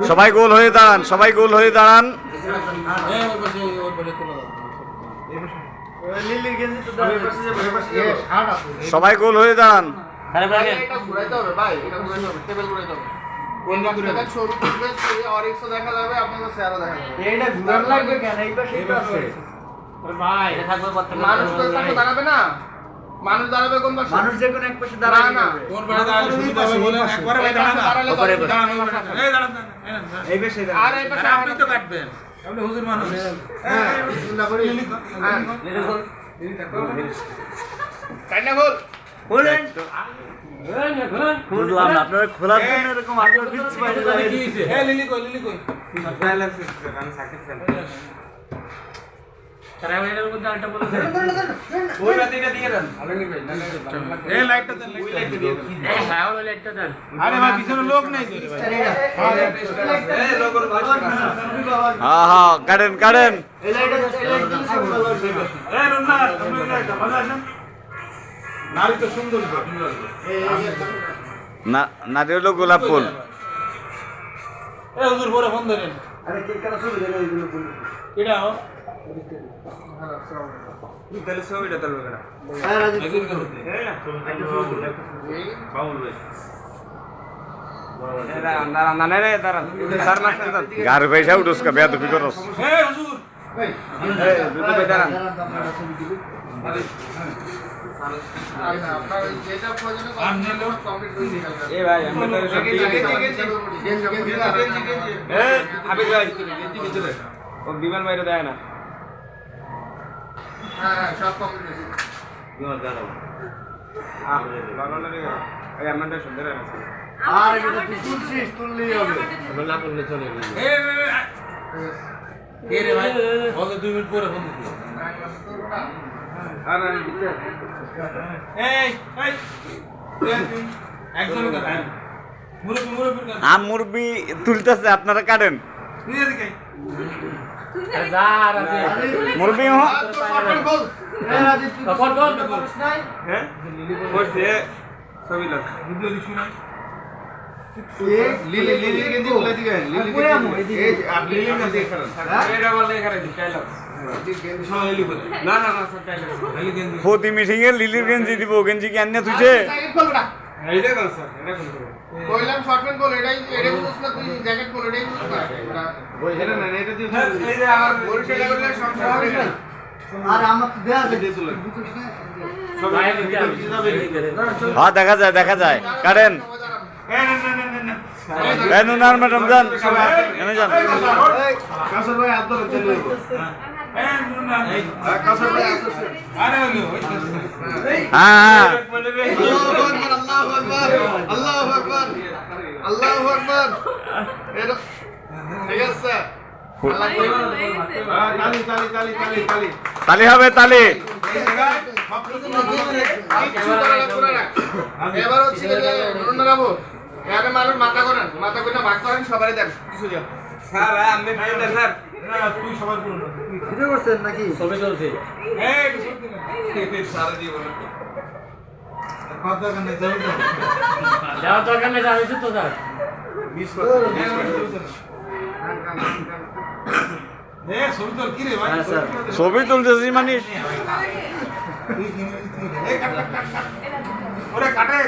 সবাই গোল হয়ে দাঁড়ান, সবাই গোল হয়ে দাঁড়ান। সবাই গোল হয়ে দাঁড়ান। মানুষ দাঁড়াবে কোন পাশে? মানুষ যে কোন এক পাশে দাঁড়াবে না। কোন পাশে দাঁড়ালে সুবিধা হবে বলেন, একবারে ভাই দাঁড়ান না। দাঁড়ান এই দাঁড়ান। এই পাশে দাঁড়ান। আর এই পাশে আপনি তো কাটবেন। আপনি হুজুর মানুষ। হ্যাঁ বিসমিল্লাহ করি। হ্যাঁ কাটনা গোল। বলেন। বুঝলাম না, আপনারা খোলার জন্য এরকম আপনার পিচ বাইরে যায়। এই লিলি কই ডায়ালগ আমি সাকিব খান। তারা এর মধ্যে আরেকটা বলে দেন। ওই বাতিটা দিয়ে দেন। আলমগীর ভাই এই লাইটটা দেন, ওই লাইটটা দিয়ে দেন। এই হ্যাঁ ওই লাইটটা দেন। আরে ভাই পিছনে লোক নাই তো ভাই। এই লোকের হ্যাঁ হ্যাঁ কাটেন কাটেন। এই লাইটটা এই রুনার আপনি লাইটটা ভালো আছেন? নারী তো সুন্দর না নারী হলো গোলাপ ফুল। এই হুজুর পরে ফোন ধরেন। আরে কে কারা ছবি দেন এইগুলো বলুন। কেডা ও? তাহলে ছবিটা তুলবে কেডা? হ্যাঁ রাজীব এই না ছবি এই বাউল ভাই। না না রে দাঁড়ান স্যার মাস্টার দাঁড়ান গার পয়সা উঠোস কা বেয়াদবি করস। এই হুজুর এই দুটো ভাই দাঁড়ান আপনার যেটা প্রয়োজন আপনি লোক কমপ্লিট করে দিবেন। এই ভাই আমরা তো সব এই আবে ভাই গেঞ্জি ভিতরে ও বিমান বাইরে দেয় না। হ্যাঁ সব কমপ্লিট হয়েছে। বিমান দাঁড়াও লাগানো রে এই আমাদের সুন্দর আছে। আর এটা তুললেই হবে। না করলে চলে যাবে। কে রে ভাই বলে 2 মিনিট পরে ফোন দিতে। আর ভিতরে এই একজন কথা মুরব্বি আম মুরবি তুলতেছে, আপনারা কাটেন। নিয়ে দিকে মুরবি বল এই রাজীব কত বল নাই হ্যাঁ বলছে ছবি লাগ ভিডিও দিছু না লিলি গেঞ্জি বলে দিকে লিলি এই আপনি লিলি না দেখান এটা বলে এখানে ডায়লগ না না না সব ডায়লগ লিলি গেঞ্জি প্রতি মিটিং এ লিলির গেঞ্জি দিব, গেঞ্জি কি আন্না তুইছে? এইটা কোন স্যার এটা কোন কইলাম শর্টম্যান বল এটাই বুঝছ না তুই জ্যাকেট বল এটাই বুঝছ না এটা না এটা দিয়ে এই যে আমার বরিশালে করলে সমস্যা হবে না। আর আমার তো দেয়া আছে দিয়ে চলে সব হ্যাঁ দেখা যায় দেখা যায়। কাটেন। এই নুনার ম্যাডাম যান, এনে যান। কাসর ভাই হাত ধরে চলে যাবো। এই নুনা কাসর ভাই হাত ধরে আরে হলো হ্যাঁ আল্লাহু আকবার আল্লাহু আকবার আল্লাহু আকবার এটা ঠিক আছে তালি তালি তালি তালি তালি তালি হবে তালি। এবার হচ্ছে রুনারাবো এখানে মানুষ মাথা করেন, মাথা করে ভাগ করেন, সবারই দেন কিছু দেন। স্যার আমি দেন স্যার না তুই সবার পুরো ভিডিও করছেন নাকি সবে চলছে এই স্যার দিব না কত দরকার নেই যাও দরকার নেই যাবে তো স্যার 20 এ ছবি তোল কি রে ভাই ছবি তুলতেছি মানে ওরে কাটে